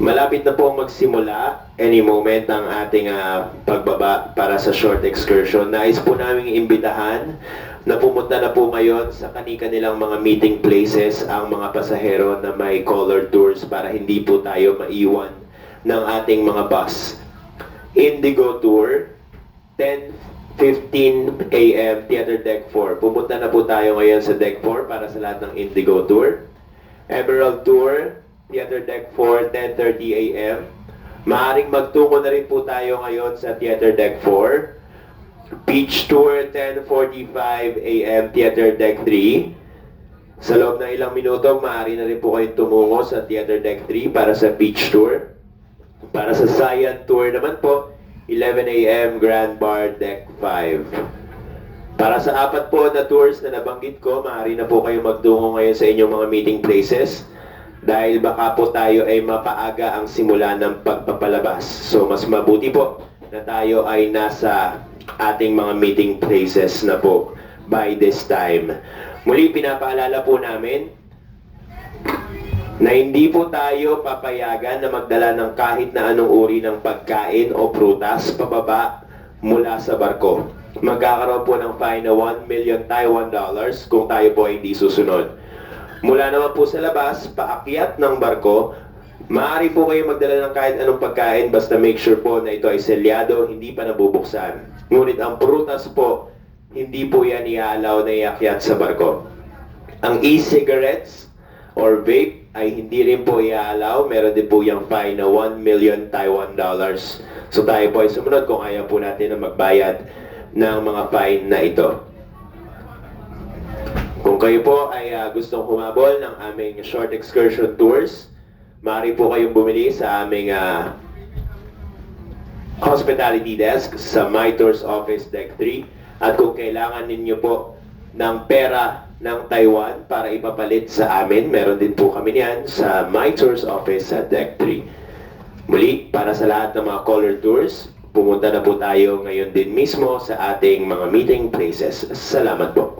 Malapit na po magsimula any moment ang ating pagbaba para sa short excursion. Nais po naming imbitahan na pumunta na po ngayon sa kani-kanilang mga meeting places ang mga pasahero na may colored tours para hindi po tayo maiwan ng ating mga bus. Indigo Tour, 10:15 a.m. Theater Deck 4. Pumunta na po tayo ngayon sa Deck 4 para sa lahat ng Indigo Tour. Emerald Tour, Theater Deck 4, 10:30 a.m. Maaaring magtungo na rin po tayo ngayon sa Theater Deck 4. Beach Tour, 10:45 a.m. Theater Deck 3. Sa loob ng ilang minuto, maaari na rin po kayong tumungo sa Theater Deck 3 para sa Beach Tour. Para sa Cyan Tour naman po, 11 a.m. Grand Bar Deck 5. Para sa apat po na tours na nabanggit ko, maaari na po kayong magtungo ngayon sa inyong mga meeting places dahil baka po tayo ay mapaaga ang simula ng pagpapalabas. So mas mabuti po na tayo ay nasa ating mga meeting places na po by this time. Muli pinapaalala po namin na hindi po tayo papayagan na magdala ng kahit na anong uri ng pagkain o prutas pababa mula sa barko. Magkakaroon po ng fine na 1 million Taiwan dollars kung tayo po ay hindi susunod. Mula naman po sa labas, paakyat ng barko, maaari po kayo magdala ng kahit anong pagkain basta make sure po na ito ay selyado, hindi pa nabubuksan. Ngunit ang prutas po, hindi po yan iaalaw na iakyat sa barko. Ang e-cigarettes or vape ay hindi rin po iaalaw. Meron din po yung fine na 1 million Taiwan dollars. So tayo po ay sumunod kung ayaw po natin na magbayad ng mga fine na ito. Kung kayo po ay gustong humabol ng aming short excursion tours, maaari po kayong bumili sa aming hospitality desk sa My Tours Office Deck 3. At kung kailangan ninyo po ng pera ng Taiwan para ipapalit sa amin, meron din po kami niyan sa My Tours Office sa Deck 3. Muli, para sa lahat ng mga color tours, pumunta na po tayo ngayon din mismo sa ating mga meeting places. Salamat po.